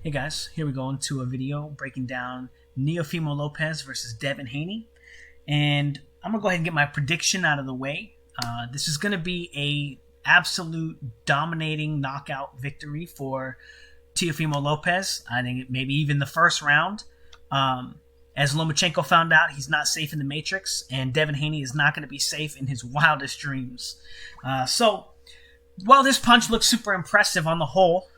Hey guys, here we go into a video breaking down Teofimo Lopez versus Devin Haney. And I'm going to go ahead and get my prediction out of the way. This is going to be a absolute dominating knockout victory for Teofimo Lopez. I think maybe even the first round. As Lomachenko found out, he's not safe in the Matrix, and Devin Haney is not going to be safe in his wildest dreams. So, while this punch looks super impressive on the whole,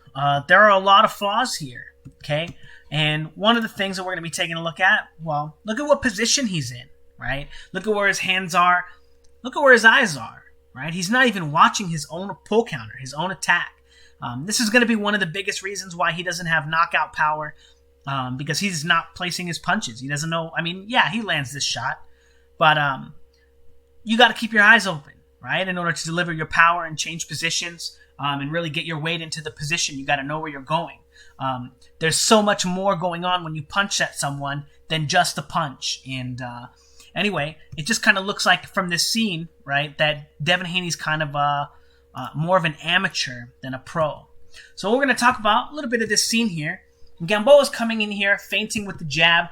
there are a lot of flaws here, okay? And one of the things that we're going to be taking a look at, well, look at what position he's in, right? Look at where his hands are. Look at where his eyes are, right? He's not even watching his own pull counter, his own attack. This is going to be one of the biggest reasons why he doesn't have knockout power, because he's not placing his punches. He doesn't know. I mean, yeah, he lands this shot, but you got to keep your eyes open, right? In order to deliver your power and change positions, and really get your weight into the position, you got to know where you're going. There's so much more going on when you punch at someone than just a punch. And anyway, it just kind of looks like from this scene, right, that Devin Haney's kind of more of an amateur than a pro. So we're going to talk about a little bit of this scene here. Gamboa's coming in here, feinting with the jab,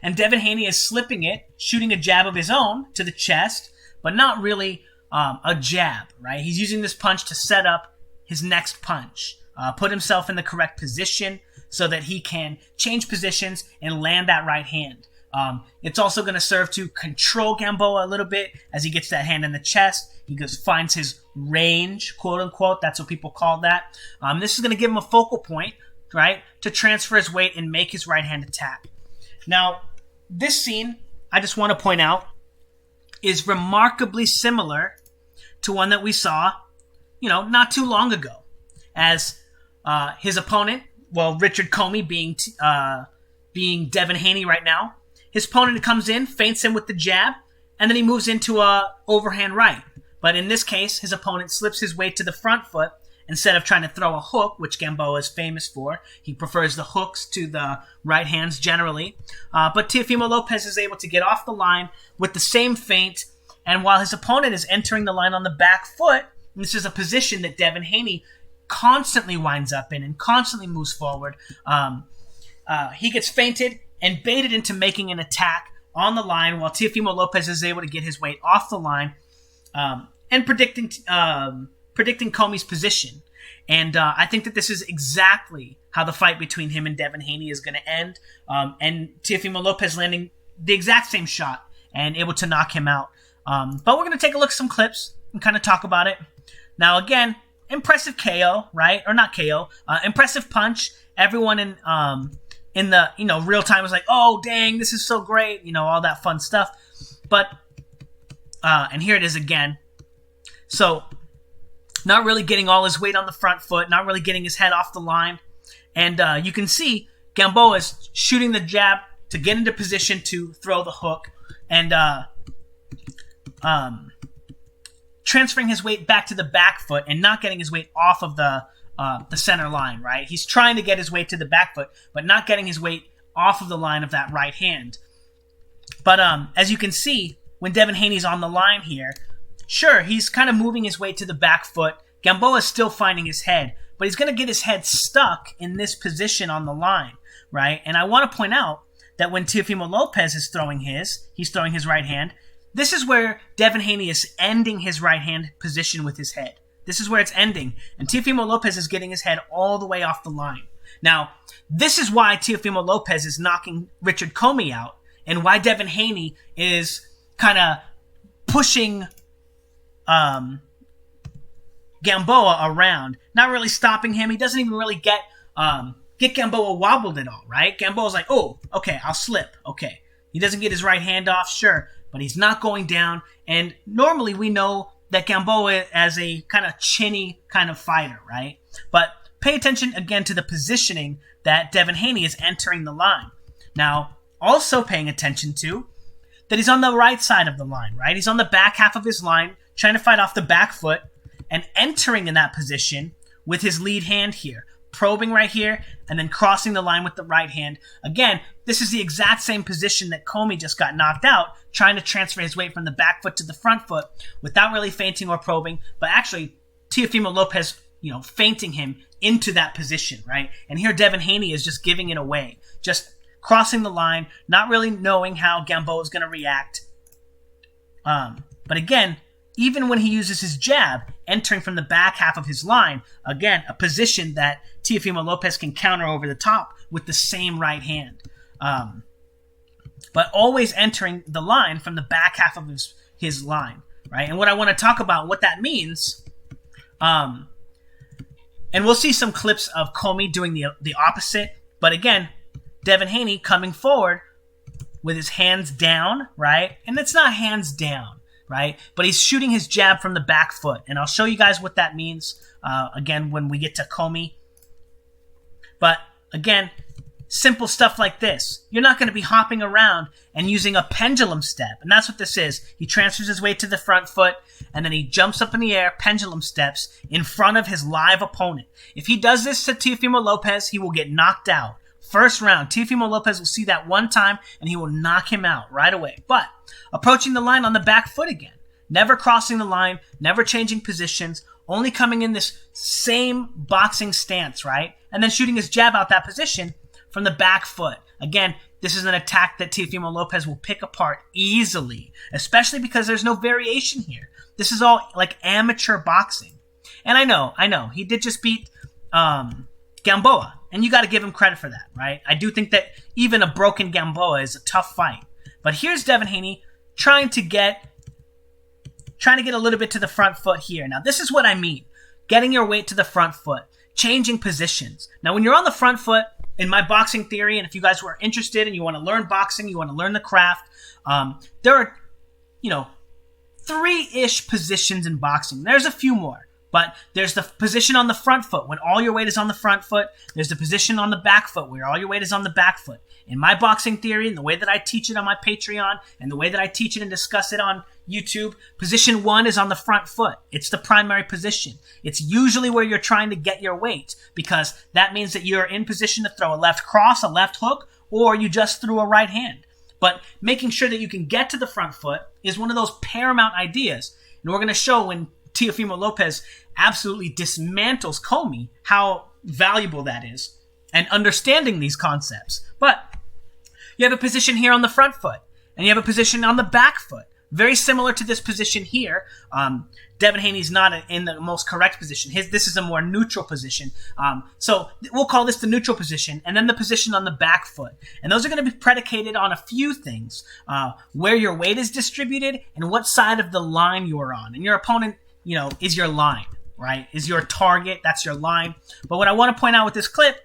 and Devin Haney is slipping it, shooting a jab of his own to the chest, but not really a jab, right? He's using this punch to set up his next punch, put himself in the correct position so that he can change positions and land that right hand. It's also going to serve to control Gamboa a little bit as he gets that hand in the chest. He finds his range, quote unquote. That's what people call that. This is going to give him a focal point, right, to transfer his weight and make his right hand attack. Now, this scene, I just want to point out, is remarkably similar to one that we saw, not too long ago. As his opponent, well, Richard Comey being Devin Haney right now, his opponent comes in, feints him with the jab, and then he moves into a overhand right. But in this case, his opponent slips his weight to the front foot instead of trying to throw a hook, which Gamboa is famous for. He prefers the hooks to the right hands generally. But Teofimo Lopez is able to get off the line with the same feint, and while his opponent is entering the line on the back foot, this is a position that Devin Haney constantly winds up in and constantly moves forward. He gets feinted and baited into making an attack on the line, while Teofimo Lopez is able to get his weight off the line and predicting Comey's position. And I think that this is exactly how the fight between him and Devin Haney is going to end. And Teofimo Lopez landing the exact same shot and able to knock him out. But we're going to take a look at some clips and kind of talk about it. Now, again, impressive KO, right? Or not KO. Impressive punch. Everyone in the real time was like, oh, dang, this is so great. All that fun stuff. But, and here it is again. So, not really getting all his weight on the front foot, not really getting his head off the line. And you can see Gamboa is shooting the jab to get into position to throw the hook. And transferring his weight back to the back foot and not getting his weight off of the center line, right? He's trying to get his weight to the back foot, but not getting his weight off of the line of that right hand. But as you can see, when Devin Haney's on the line here, sure, he's kind of moving his weight to the back foot. Gamboa is still finding his head, but he's going to get his head stuck in this position on the line, right? And I want to point out that when Teofimo Lopez is he's throwing his right hand, this is where Devin Haney is ending his right hand position with his head. This is where it's ending. And Teofimo Lopez is getting his head all the way off the line. Now, this is why Teofimo Lopez is knocking Richard Comey out and why Devin Haney is kind of pushing Gamboa around, not really stopping him. He doesn't even really get Gamboa wobbled at all, right? Gamboa's like, oh, okay, I'll slip. Okay. He doesn't get his right hand off, sure, but he's not going down. And normally we know that Gamboa as a kind of chinny kind of fighter, right? But pay attention again to the positioning that Devin Haney is entering the line. Now, also paying attention to that he's on the right side of the line, right? He's on the back half of his line, trying to fight off the back foot and entering in that position with his lead hand here, probing right here, and then crossing the line with the right hand. Again, this is the exact same position that Comey just got knocked out, trying to transfer his weight from the back foot to the front foot without really feinting or probing, but actually Teofimo Lopez, feinting him, into that position, right? And here Devin Haney is just giving it away, just crossing the line, not really knowing how Gamboa is going to react. But again, even when he uses his jab, entering from the back half of his line, again, a position that Teofimo Lopez can counter over the top with the same right hand. But always entering the line from the back half of his line, right? And what I want to talk about, what that means, and we'll see some clips of Comey doing the opposite, but again, Devin Haney coming forward with his hands down, right? And it's not hands down, right? But he's shooting his jab from the back foot. And I'll show you guys what that means, again, when we get to Comey. But again, simple stuff like this. You're not going to be hopping around and using a pendulum step. And that's what this is. He transfers his weight to the front foot, and then he jumps up in the air, pendulum steps, in front of his live opponent. If he does this to Teofimo Lopez, he will get knocked out. First round, Teofimo Lopez will see that one time, and he will knock him out right away. But approaching the line on the back foot again. Never crossing the line, never changing positions, only coming in this same boxing stance, right? And then shooting his jab out that position from the back foot. Again, this is an attack that Teofimo Lopez will pick apart easily, especially because there's no variation here. This is all like amateur boxing. And I know, he did just beat Gamboa, and you got to give him credit for that, right? I do think that even a broken Gamboa is a tough fight. But here's Devin Haney trying to get a little bit to the front foot here. Now, this is what I mean. Getting your weight to the front foot, changing positions. Now, when you're on the front foot, in my boxing theory, and if you guys were interested and you want to learn boxing, you want to learn the craft, there are, 3-ish positions in boxing. There's a few more. But there's the position on the front foot when all your weight is on the front foot. There's the position on the back foot where all your weight is on the back foot. In my boxing theory and the way that I teach it on my Patreon and the way that I teach it and discuss it on YouTube, position 1 is on the front foot. It's the primary position. It's usually where you're trying to get your weight because that means that you're in position to throw a left cross, a left hook, or you just threw a right hand. But making sure that you can get to the front foot is one of those paramount ideas. And we're going to show when Teofimo Lopez absolutely dismantles Comey how valuable that is and understanding these concepts. But you have a position here on the front foot and you have a position on the back foot. Very similar to this position here. Devin Haney's not in the most correct position. This is a more neutral position. So we'll call this the neutral position and then the position on the back foot. And those are going to be predicated on a few things. Where your weight is distributed and what side of the line you are on. And your opponent, is your line, right? Is your target. That's your line. But what I want to point out with this clip,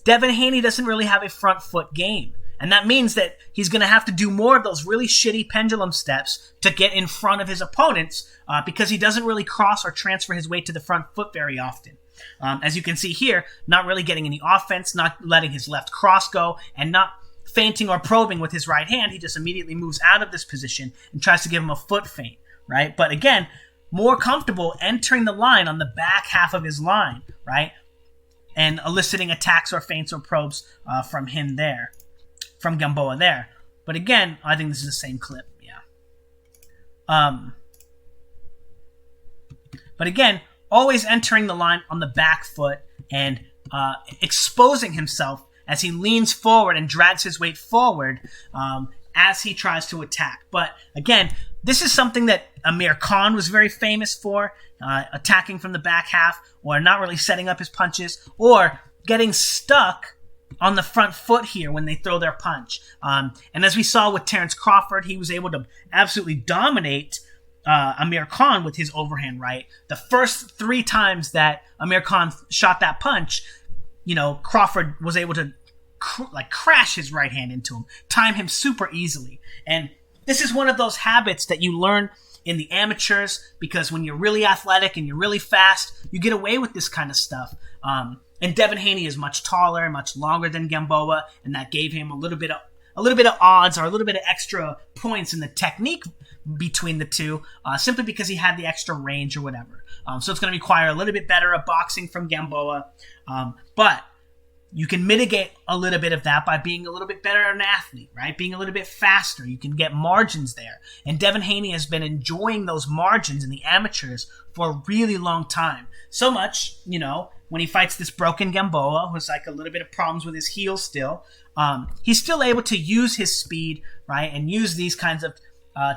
Devin Haney doesn't really have a front foot game. And that means that he's going to have to do more of those really shitty pendulum steps to get in front of his opponents because he doesn't really cross or transfer his weight to the front foot very often. As you can see here, not really getting any offense, not letting his left cross go, and not feinting or probing with his right hand. He just immediately moves out of this position and tries to give him a foot feint, right? But again, more comfortable entering the line on the back half of his line, right? And eliciting attacks or feints or probes from him there. From Gamboa there. But again, I think this is the same clip. Yeah. But again, always entering the line on the back foot and exposing himself as he leans forward and drags his weight forward as he tries to attack. But again, this is something that Amir Khan was very famous for, attacking from the back half or not really setting up his punches or getting stuck on the front foot here when they throw their punch. And as we saw with Terrence Crawford, he was able to absolutely dominate Amir Khan with his overhand right. The first 3 times that Amir Khan shot that punch, Crawford was able to crash his right hand into him, time him super easily. And this is one of those habits that you learn in the amateurs because when you're really athletic and you're really fast, you get away with this kind of stuff. And Devin Haney is much taller, much longer than Gamboa, and that gave him a little bit of odds or a little bit of extra points in the technique between the two, simply because he had the extra range or whatever. So it's going to require a little bit better of boxing from Gamboa, but you can mitigate a little bit of that by being a little bit better an athlete, right? Being a little bit faster. You can get margins there. And Devin Haney has been enjoying those margins in the amateurs for a really long time. So much, when he fights this broken Gamboa, who's like a little bit of problems with his heel still, he's still able to use his speed, right, and use these kinds of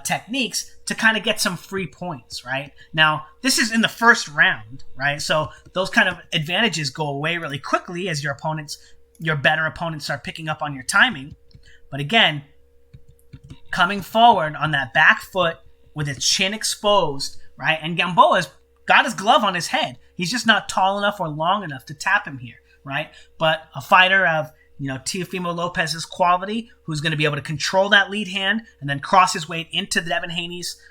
techniques to kind of get some free points, right? Now, this is in the first round, right? So those kind of advantages go away really quickly as your better opponents start picking up on your timing. But again, coming forward on that back foot with its chin exposed, right? And Gamboa's got his glove on his head. He's just not tall enough or long enough to tap him here, right? But a fighter of, Teofimo Lopez's quality, who's going to be able to control that lead hand and then cross his weight into Devin Haney's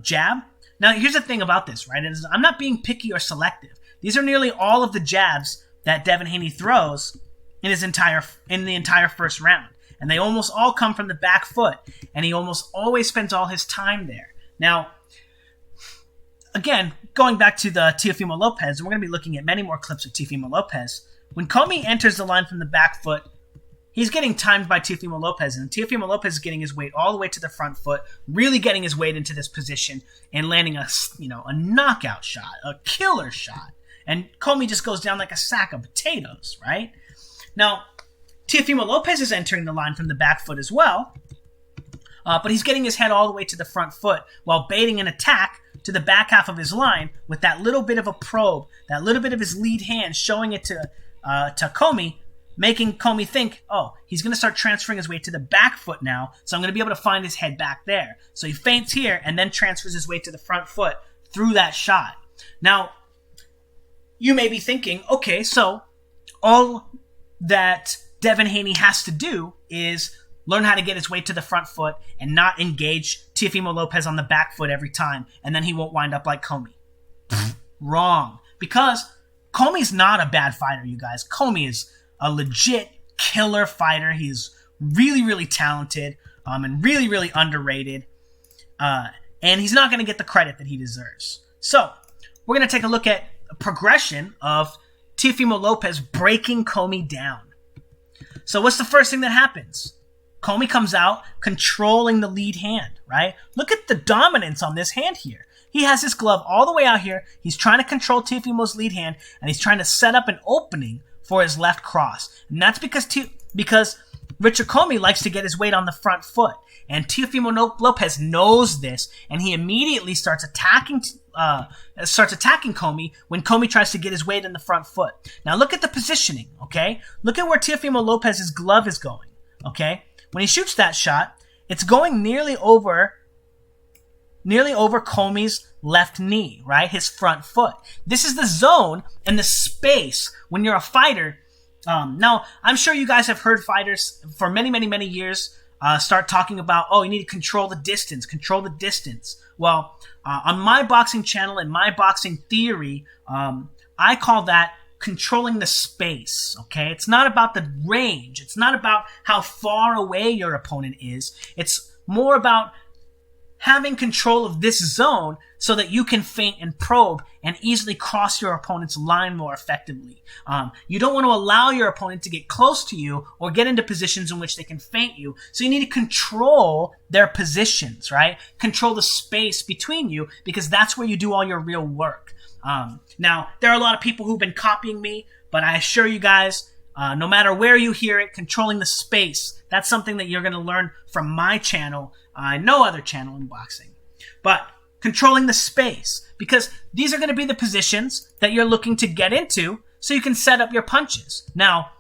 jab. Now, here's the thing about this, right? I'm not being picky or selective. These are nearly all of the jabs that Devin Haney throws in the entire first round. And they almost all come from the back foot, and he almost always spends all his time there. Now, again, going back to the Teofimo Lopez, and we're going to be looking at many more clips of Teofimo Lopez. When Comey enters the line from the back foot, he's getting timed by Teofimo Lopez, and Teofimo Lopez is getting his weight all the way to the front foot, really getting his weight into this position and landing a knockout shot, a killer shot. And Comey just goes down like a sack of potatoes, right? Now, Teofimo Lopez is entering the line from the back foot as well, but he's getting his head all the way to the front foot while baiting an attack to the back half of his line with that little bit of a probe, that little bit of his lead hand, showing it to Comey, making Comey think, oh, he's going to start transferring his weight to the back foot now, so I'm going to be able to find his head back there. So he feints here and then transfers his weight to the front foot through that shot. Now, you may be thinking, okay, so all that Devin Haney has to do is learn how to get his weight to the front foot and not engage Teofimo Lopez on the back foot every time, and then he won't wind up like Comey. Wrong. Because Comey's not a bad fighter, you guys. Comey is a legit killer fighter. He's really, really talented and really, really underrated. And he's not going to get the credit that he deserves. So, we're going to take a look at a progression of Teofimo Lopez breaking Comey down. So, what's the first thing that happens? Comey comes out controlling the lead hand, right? Look at the dominance on this hand here. He has his glove all the way out here. He's trying to control Teofimo's lead hand, and he's trying to set up an opening for his left cross. And that's because Richard Comey likes to get his weight on the front foot. And Teofimo Lopez knows this, and he immediately starts attacking Comey when Comey tries to get his weight in the front foot. Now look at the positioning, okay? Look at where Teofimo Lopez's glove is going, okay? When he shoots that shot, it's going nearly over Comey's left knee, right? His front foot. This is the zone and the space when you're a fighter. Now, I'm sure you guys have heard fighters for many, many, many years start talking about, oh, you need to control the distance. Well, on my boxing channel and my boxing theory, I call that controlling the space, okay? It's not about the range. It's not about how far away your opponent is. It's more about having control of this zone so that you can feint and probe and easily cross your opponent's line more effectively. You don't want to allow your opponent to get close to you or get into positions in which they can feint you. So you need to control their positions, right? Control the space between you, because that's where you do all your real work. Now, there are a lot of people who've been copying me, but I assure you guys, no matter where you hear it, controlling the space, that's something that you're going to learn from my channel, no other channel in boxing. But controlling the space, because these are going to be the positions that you're looking to get into so you can set up your punches. Now,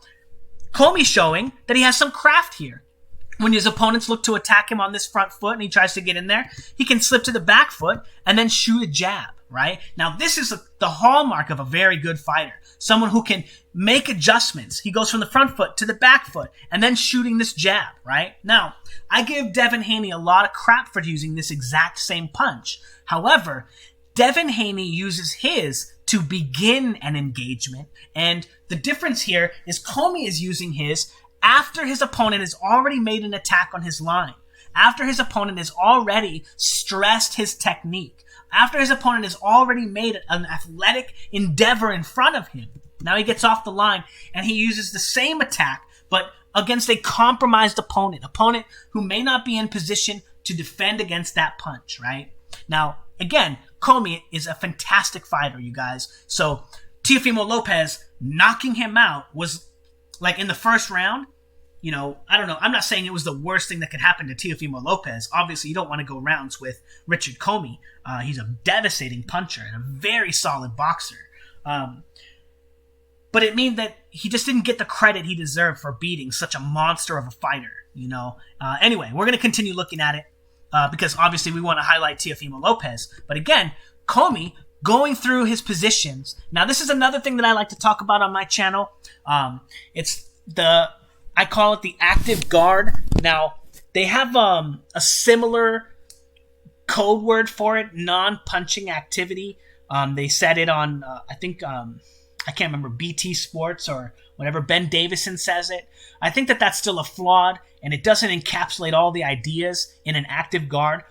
Comey's showing that he has some craft here. When his opponents look to attack him on this front foot and he tries to get in there, he can slip to the back foot and then shoot a jab, right? Now, this is the hallmark of a very good fighter. Someone who can make adjustments. He goes from the front foot to the back foot and then shooting this jab, right? Now, I give Devin Haney a lot of crap for using this exact same punch. However, Devin Haney uses his to begin an engagement, and the difference here is Comey is using his after his opponent has already made an attack on his line, after his opponent has already stressed his technique, after his opponent has already made an athletic endeavor in front of him. Now he gets off the line and he uses the same attack, but against a compromised opponent who may not be in position to defend against that punch, right? Now, again, Comey is a fantastic fighter, you guys. So Teofimo Lopez knocking him out was, like, in the first round, you know, I don't know. I'm not saying it was the worst thing that could happen to Teofimo Lopez. Obviously, you don't want to go rounds with Richard Comey. He's a devastating puncher and a very solid boxer. But it means that he just didn't get the credit he deserved for beating such a monster of a fighter, you know. Anyway, we're going to continue looking at it because obviously we want to highlight Teofimo Lopez. But again, Comey going through his positions. Now, this is another thing that I like to talk about on my channel. I call it the active guard. Now, they have a similar code word for it, non-punching activity. They said it on, I can't remember, BT Sports or whatever. Ben Davison says it. I think that that's still a flawed, and it doesn't encapsulate all the ideas in an active guard.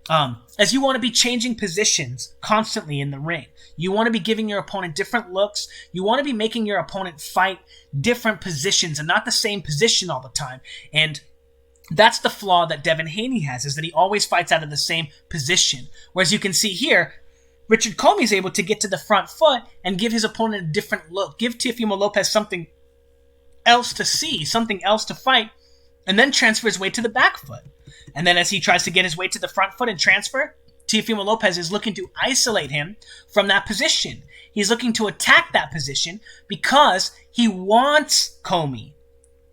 As you want to be changing positions constantly in the ring. You want to be giving your opponent different looks. You want to be making your opponent fight different positions and not the same position all the time. And that's the flaw that Devin Haney has, is that he always fights out of the same position. Whereas you can see here, Richard Comey is able to get to the front foot and give his opponent a different look. Give Teofimo Lopez something else to see, something else to fight, and then transfer his weight to the back foot. And then as he tries to get his weight to the front foot and transfer, Teofimo Lopez is looking to isolate him from that position. He's looking to attack that position because he wants Comey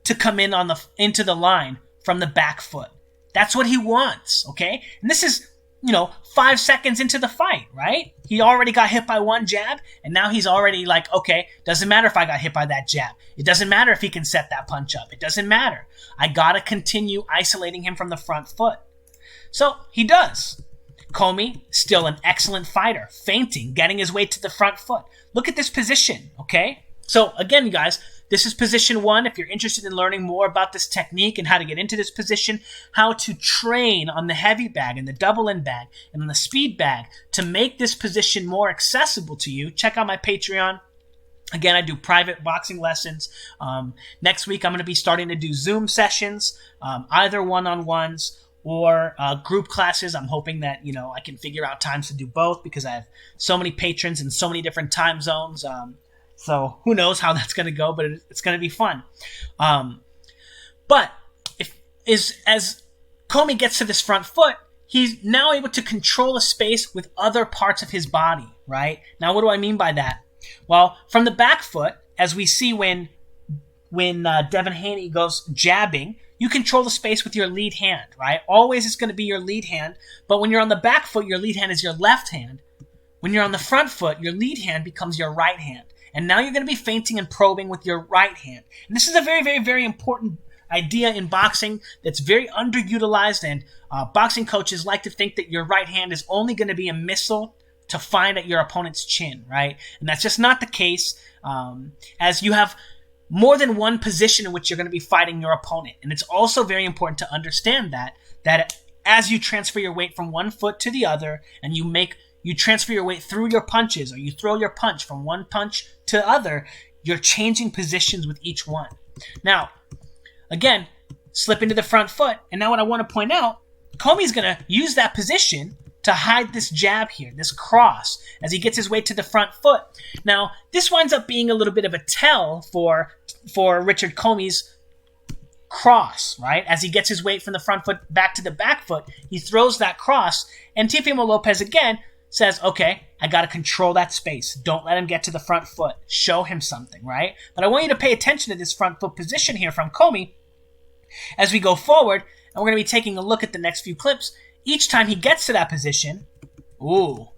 to come in into the line from the back foot. That's what he wants, okay? And this is, 5 seconds into the fight, right? He already got hit by one jab, and now he's already like, okay, doesn't matter if I got hit by that jab. It doesn't matter if he can set that punch up. It doesn't matter. I gotta continue isolating him from the front foot. So he does. Comey, still an excellent fighter, feinting, getting his way to the front foot. Look at this position, okay? So again, guys, this is position 1. If you're interested in learning more about this technique and how to get into this position, how to train on the heavy bag and the double end bag and on the speed bag to make this position more accessible to you, check out my Patreon. Again, I do private boxing lessons. Next week, I'm going to be starting to do Zoom sessions, either one-on-ones or group classes. I'm hoping that, I can figure out times to do both because I have so many patrons in so many different time zones. So who knows how that's going to go, but it's going to be fun. But as Comey gets to this front foot, he's now able to control a space with other parts of his body, right? Now, what do I mean by that? Well, from the back foot, as we see when Devin Haney goes jabbing, you control the space with your lead hand, right? Always it's going to be your lead hand, but when you're on the back foot, your lead hand is your left hand. When you're on the front foot, your lead hand becomes your right hand. And now you're going to be feinting and probing with your right hand. And this is a very, very, very important idea in boxing that's very underutilized, and boxing coaches like to think that your right hand is only going to be a missile to find at your opponent's chin, right? And that's just not the case, as you have more than one position in which you're going to be fighting your opponent. And it's also very important to understand that as you transfer your weight from one foot to the other, and you transfer your weight through your punches, or you throw your punch from one punch to other, you're changing positions with each one. Now, again, slip into the front foot, and now what I want to point out, Comey's going to use that position to hide this jab here, this cross, as he gets his weight to the front foot. Now, this winds up being a little bit of a tell for Richard Comey's cross, right? As he gets his weight from the front foot back to the back foot, he throws that cross, and Teofimo Lopez again says, okay, I got to control that space. Don't let him get to the front foot. Show him something, right? But I want you to pay attention to this front foot position here from Comey as we go forward, and we're going to be taking a look at the next few clips. Each time he gets to that position, ooh,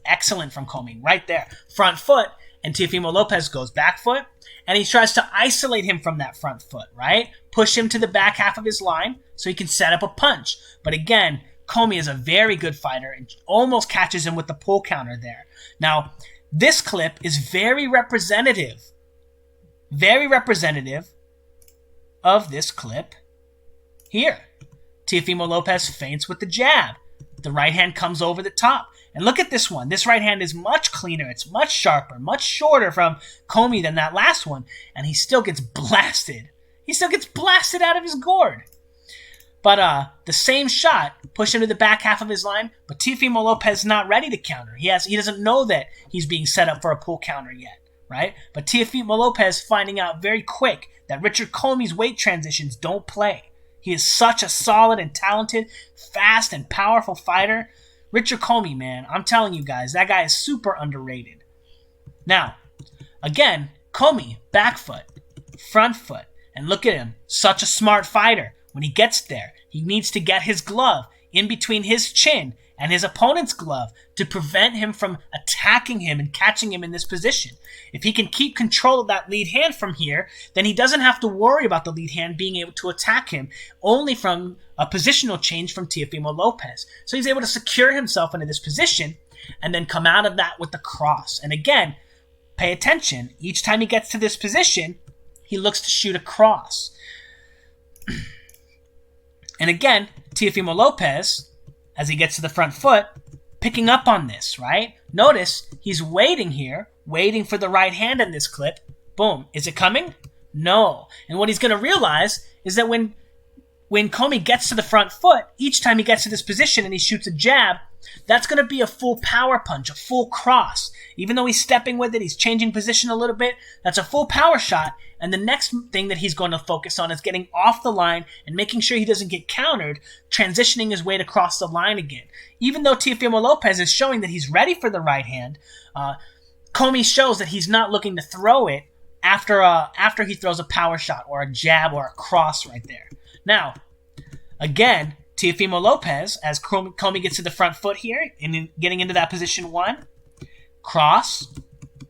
excellent from Comey, right there. Front foot, and Teofimo Lopez goes back foot, and he tries to isolate him from that front foot, right? Push him to the back half of his line so he can set up a punch. But again, Comey is a very good fighter and almost catches him with the pull counter there. Now, this clip is very representative of this clip here. Teofimo Lopez feints with the jab. The right hand comes over the top. And look at this one. This right hand is much cleaner. It's much sharper, much shorter from Comey than that last one. And he still gets blasted. He still gets blasted out of his gourd. But the same shot pushed him to the back half of his line, but Teofimo Lopez is not ready to counter. He doesn't know that he's being set up for a pull counter yet. right? But Teofimo Lopez finding out very quick that Richard Commey's weight transitions don't play. He is such a solid and talented, fast and powerful fighter. Richard Commey, man, I'm telling you guys, that guy is super underrated. Now, again, Commey, back foot, front foot, and look at him, such a smart fighter. When he gets there, he needs to get his glove in between his chin and his opponent's glove to prevent him from attacking him and catching him in this position. If he can keep control of that lead hand from here, then he doesn't have to worry about the lead hand being able to attack him, only from a positional change from Teofimo Lopez. So he's able to secure himself into this position and then come out of that with the cross. And again, pay attention. Each time he gets to this position, he looks to shoot a cross. And again, Teofimo Lopez, as he gets to the front foot, picking up on this, right? Notice he's waiting here, waiting for the right hand in this clip. Boom. Is it coming? No. And what he's going to realize is that when Commey gets to the front foot, each time he gets to this position and he shoots a jab, that's going to be a full power punch, a full cross. Even though he's stepping with it, he's changing position a little bit, that's a full power shot. And the next thing that he's going to focus on is getting off the line and making sure he doesn't get countered, transitioning his way to cross the line again. Even though Teofimo Lopez is showing that he's ready for the right hand, Commey shows that he's not looking to throw it after he throws a power shot or a jab or a cross right there. Now, again, Teofimo Lopez, as Commey gets to the front foot here, and getting into that position one, cross,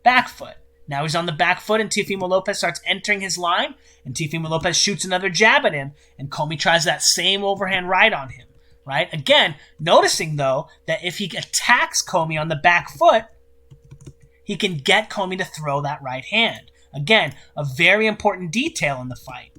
back foot. Now he's on the back foot, and Teofimo Lopez starts entering his line, and Teofimo Lopez shoots another jab at him, and Commey tries that same overhand right on him, right? Again, noticing, though, that if he attacks Commey on the back foot, he can get Commey to throw that right hand. Again, a very important detail in the fight.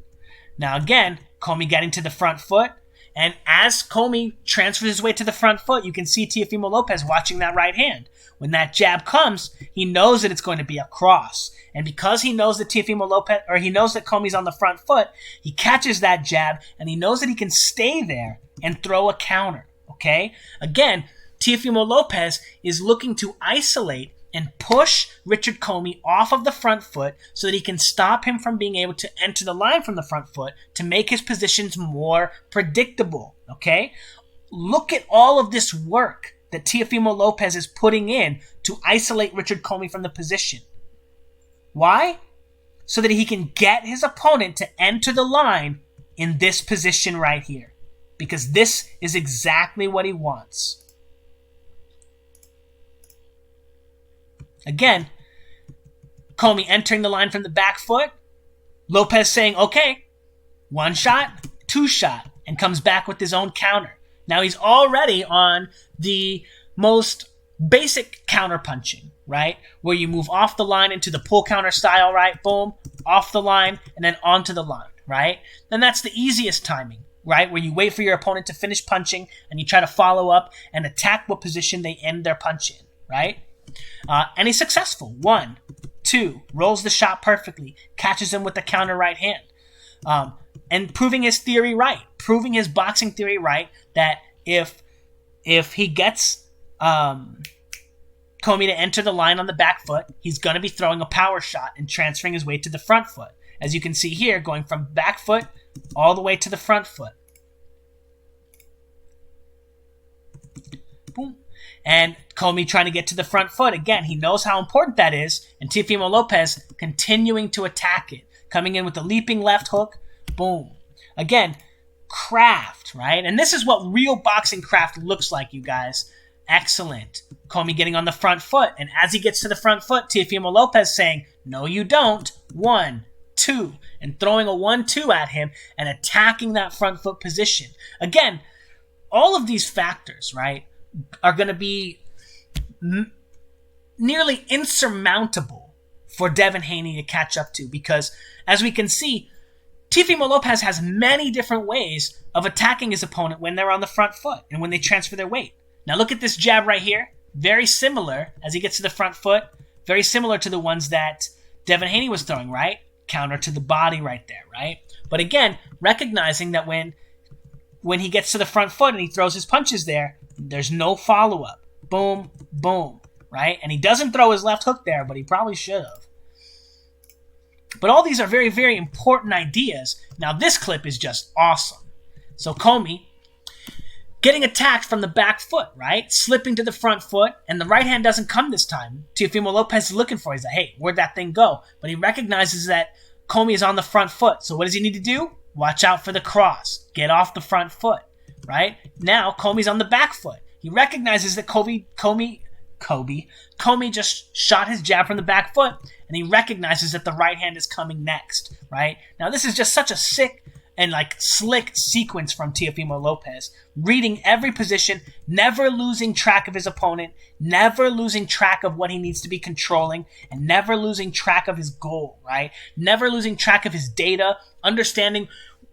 Now again, Commey getting to the front foot, and as Commey transfers his way to the front foot, you can see Teofimo Lopez watching that right hand. When that jab comes, he knows that it's going to be a cross. And because he knows that he knows that Commey's on the front foot, he catches that jab, and he knows that he can stay there and throw a counter, okay? Again, Teofimo Lopez is looking to isolate and push Richard Commey off of the front foot so that he can stop him from being able to enter the line from the front foot to make his positions more predictable, okay? Look at all of this work that Teofimo Lopez is putting in to isolate Richard Commey from the position. Why? So that he can get his opponent to enter the line in this position right here. Because this is exactly what he wants. Again, Commey entering the line from the back foot. Lopez saying, okay, one shot, two shot, and comes back with his own counter. Now he's already on the most basic counter punching, right? Where you move off the line into the pull counter style, right? Boom, off the line, and then onto the line, right? And that's the easiest timing, right? Where you wait for your opponent to finish punching and you try to follow up and attack what position they end their punch in, right? And he's successful. 1, 2, rolls the shot perfectly, catches him with the counter right hand. And proving his theory right, proving his boxing theory right, that if he gets Commey to enter the line on the back foot, he's going to be throwing a power shot and transferring his way to the front foot. As you can see here, going from back foot all the way to the front foot. Boom. And Commey trying to get to the front foot. Again, he knows how important that is. And Teofimo Lopez continuing to attack it. Coming in with the leaping left hook. Boom. Again, craft, right? And this is what real boxing craft looks like, you guys. Excellent. Commey getting on the front foot. And as he gets to the front foot, Teofimo Lopez saying, no, you don't. 1, 2. And throwing a 1-2 at him and attacking that front foot position. Again, all of these factors, right, are going to be nearly insurmountable for Devin Haney to catch up to, because as we can see, Teofimo Lopez has many different ways of attacking his opponent when they're on the front foot and when they transfer their weight. Now look at this jab right here. Very similar as he gets to the front foot. Very similar to the ones that Devin Haney was throwing, right? Counter to the body right there, right? But again, recognizing that when he gets to the front foot and he throws his punches there, there's no follow-up. Boom, boom, right? And he doesn't throw his left hook there, but he probably should have. But all these are very, very important ideas. Now, this clip is just awesome. So Commey getting attacked from the back foot, right? Slipping to the front foot, and the right hand doesn't come this time. Teofimo Lopez is looking for it. He's like, hey, where'd that thing go? But he recognizes that Commey is on the front foot. So what does he need to do? Watch out for the cross. Get off the front foot, right? Now, Commey's on the back foot. He recognizes that Commey just shot his jab from the back foot, and he recognizes that the right hand is coming next, right? Now, this is just such a sick and slick sequence from Teofimo Lopez, reading every position, never losing track of his opponent, never losing track of what he needs to be controlling, and never losing track of his goal, right? Never losing track of his data, understanding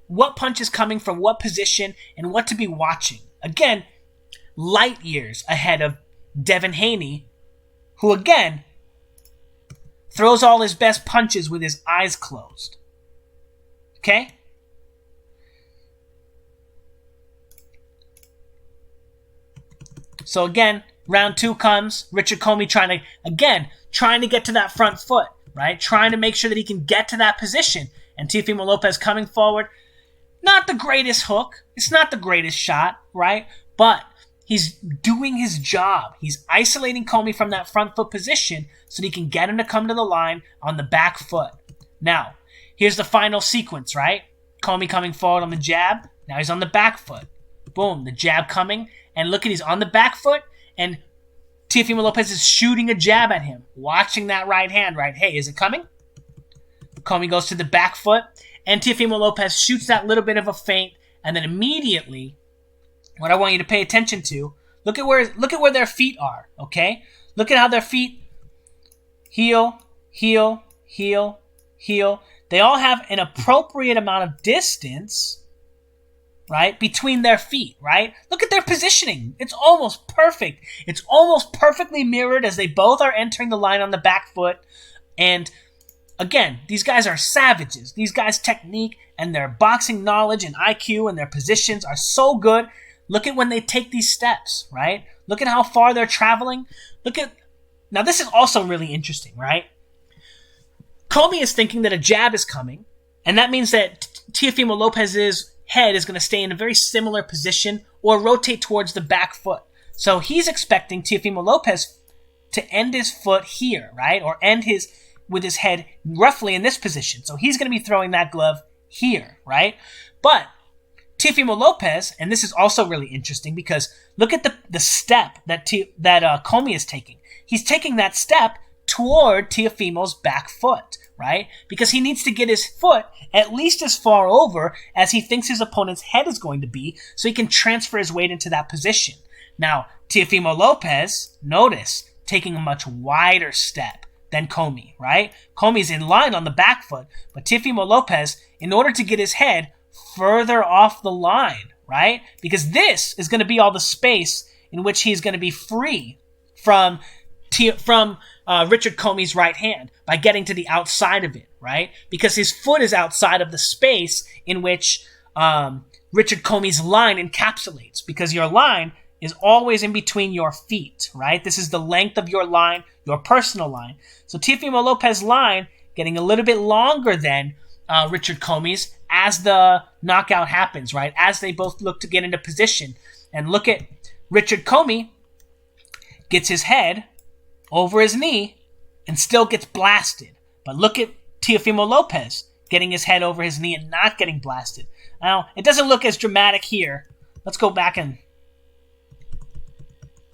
what punch is coming from what position and what to be watching. Again, light years ahead of Devin Haney, who again throws all his best punches with his eyes closed. Okay? So again, round 2 comes. Richard Commey trying to get to that front foot, right? Trying to make sure that he can get to that position. And Teofimo Lopez coming forward. Not the greatest hook. It's not the greatest shot, right? But he's doing his job. He's isolating Commey from that front foot position so that he can get him to come to the line on the back foot. Now, here's the final sequence, right? Commey coming forward on the jab. Now he's on the back foot. Boom, the jab coming. And look at, he's on the back foot, and Teofimo Lopez is shooting a jab at him, watching that right hand, right? Hey, is it coming? Commey goes to the back foot, and Teofimo Lopez shoots that little bit of a feint, and then immediately, what I want you to pay attention to, look at where their feet are, okay? Look at how their feet heel, heel, heel, heel. They all have an appropriate amount of distance, right, between their feet, right? Look at their positioning. It's almost perfect. It's almost perfectly mirrored as they both are entering the line on the back foot. And again, these guys are savages. These guys' technique and their boxing knowledge and IQ and their positions are so good. Look at when they take these steps, right? Look at how far they're traveling. Now this is also really interesting, right? Commey is thinking that a jab is coming, and that means that Teofimo Lopez's head is going to stay in a very similar position or rotate towards the back foot. So he's expecting Teofimo Lopez to end his foot here, right? Or end with his head roughly in this position. So he's going to be throwing that glove here, right? But Teofimo Lopez, and this is also really interesting because look at the step that Commey is taking. He's taking that step toward Teofimo's back foot, right? Because he needs to get his foot at least as far over as he thinks his opponent's head is going to be so he can transfer his weight into that position. Now, Teofimo Lopez, notice, taking a much wider step than Commey, right? Commey's in line on the back foot, but Teofimo Lopez, in order to get his head further off the line, right? Because this is going to be all the space in which he's going to be free from Richard Commey's right hand by getting to the outside of it, right? Because his foot is outside of the space in which Richard Commey's line encapsulates, because your line is always in between your feet, right? This is the length of your line, your personal line. So Teofimo Lopez's line getting a little bit longer than Richard Commey's as the knockout happens, right? As they both look to get into position. And look at Richard Commey gets his head over his knee and still gets blasted. But look at Teofimo Lopez getting his head over his knee and not getting blasted. Now, it doesn't look as dramatic here. Let's go back and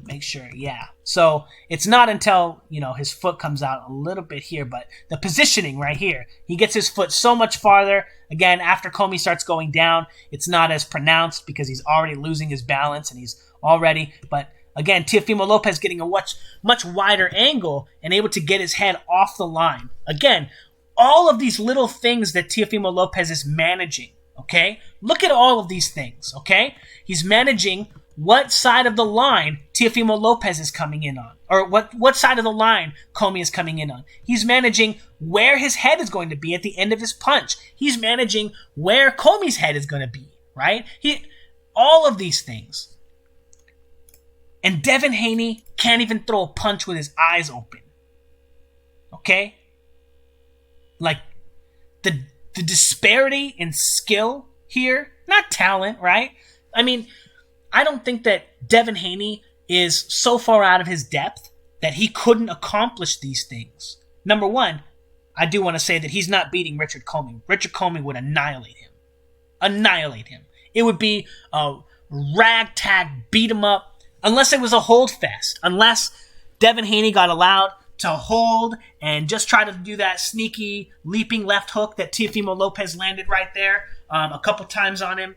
make sure. Yeah. So it's not until, his foot comes out a little bit here, but the positioning right here, he gets his foot so much farther. Again, after Commey starts going down, it's not as pronounced because he's already losing his balance and he's already, but again, Teofimo Lopez getting a much wider angle and able to get his head off the line. Again, all of these little things that Teofimo Lopez is managing, okay? Look at all of these things, okay? He's managing what side of the line Teofimo Lopez is coming in on, or what side of the line Commey is coming in on. He's managing where his head is going to be at the end of his punch. He's managing where Commey's head is going to be, right? All of these things. And Devin Haney can't even throw a punch with his eyes open. Okay? the disparity in skill here, not talent, right? I mean, I don't think that Devin Haney is so far out of his depth that he couldn't accomplish these things. Number one, I do want to say that he's not beating Richard Comey. Richard Comey would annihilate him. Annihilate him. It would be a ragtag beat him up, unless it was a hold fest. Unless Devin Haney got allowed to hold and just try to do that sneaky leaping left hook that Teofimo Lopez landed right there a couple times on him,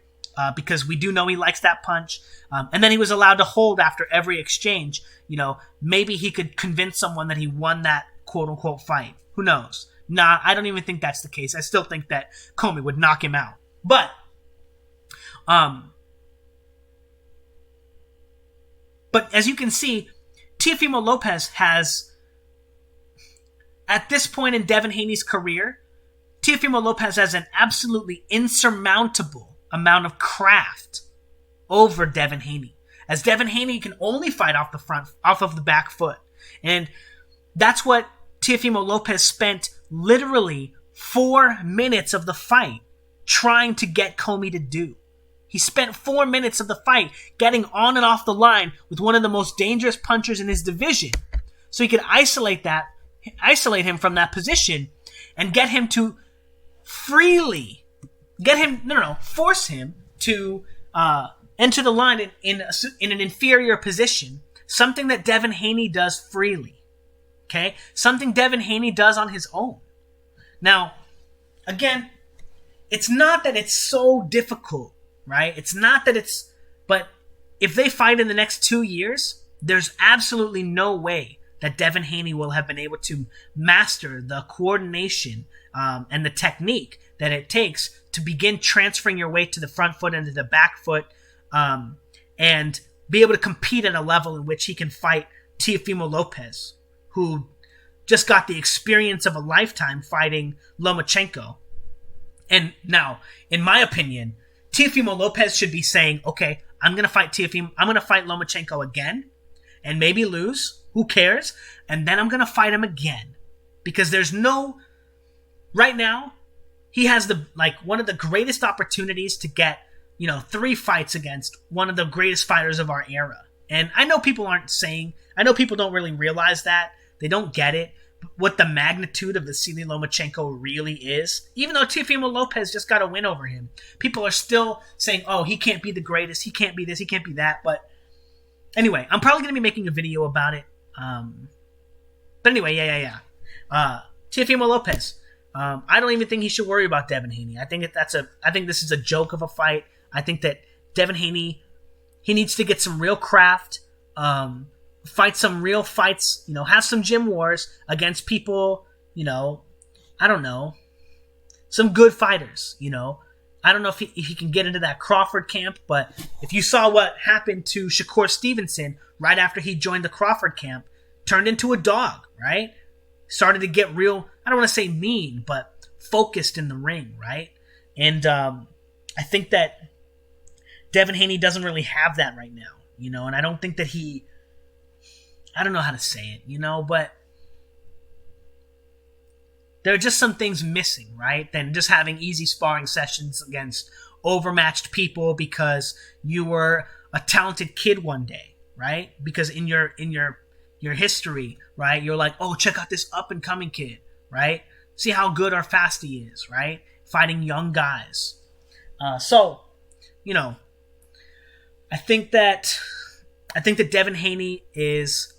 because we do know he likes that punch. And then he was allowed to hold after every exchange. You know, maybe he could convince someone that he won that quote-unquote fight. Who knows? Nah, I don't even think that's the case. I still think that Comey would knock him out. But as you can see, Teofimo Lopez has, at this point in Devin Haney's career, Teofimo Lopez has an absolutely insurmountable amount of craft over Devin Haney, as Devin Haney can only fight off of the back foot. And that's what Teofimo Lopez spent literally 4 minutes of the fight trying to get Comey to do. He spent 4 minutes of the fight getting on and off the line with one of the most dangerous punchers in his division, so he could isolate him from that position and get him to force him to enter the line in an inferior position, something that Devin Haney does freely. Okay? Something Devin Haney does on his own. Now, again, it's not that it's so difficult, right? It's not that it's... But if they fight in the next 2 years, there's absolutely no way that Devin Haney will have been able to master the coordination and the technique that it takes to begin transferring your weight to the front foot and to the back foot, and be able to compete at a level in which he can fight Teofimo Lopez, who just got the experience of a lifetime fighting Lomachenko. And now, in my opinion, Teofimo Lopez should be saying, okay, I'm going to fight Lomachenko again, and maybe lose. Who cares? And then I'm going to fight him again. Because right now, he has one of the greatest opportunities to get, 3 fights against one of the greatest fighters of our era. And I know people don't really realize that. They don't get it. What the magnitude of Vasily Lomachenko really is. Even though Teofimo Lopez just got a win over him, people are still saying, oh, he can't be the greatest, he can't be this, he can't be that. But anyway, I'm probably going to be making a video about it. But anyway, yeah. Teofimo Lopez. I don't even think he should worry about Devin Haney. I think this is a joke of a fight. I think that Devin Haney, he needs to get some real craft, fight some real fights, have some gym wars against people, I don't know, some good fighters, I don't know if he can get into that Crawford camp, but if you saw what happened to Shakur Stevenson right after he joined the Crawford camp, turned into a dog, right? Started to get real, I don't want to say mean, but focused in the ring, right? And I think that Devin Haney doesn't really have that right now, and I don't think that I don't know how to say it, but there are just some things missing, right? Than just having easy sparring sessions against overmatched people because you were a talented kid one day, right? Because in your history, right, you're like, oh, check out this up and coming kid, right? See how good or fast he is, right? Fighting young guys. So, I think that Devin Haney is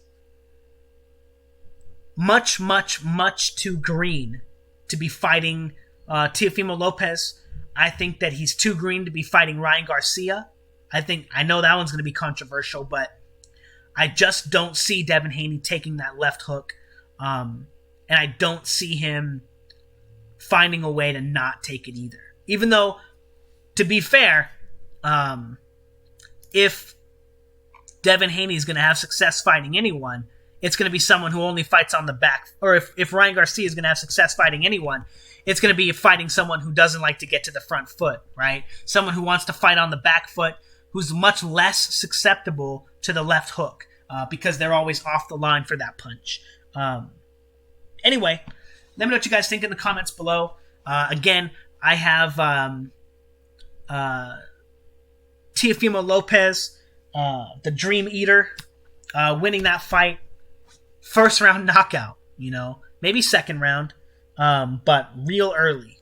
much, much, much too green to be fighting Teofimo Lopez. I think that he's too green to be fighting Ryan Garcia. I know that one's going to be controversial, but I just don't see Devin Haney taking that left hook. And I don't see him finding a way to not take it either. Even though, to be fair, if Devin Haney is going to have success fighting anyone, it's going to be someone who only fights on the back. Or if Ryan Garcia is going to have success fighting anyone, it's going to be fighting someone who doesn't like to get to the front foot, right? Someone who wants to fight on the back foot, who's much less susceptible to the left hook because they're always off the line for that punch. Anyway, let me know what you guys think in the comments below. Again, I have Teofimo Lopez, the Dream Eater, winning that fight. First round knockout, maybe second round, but real early.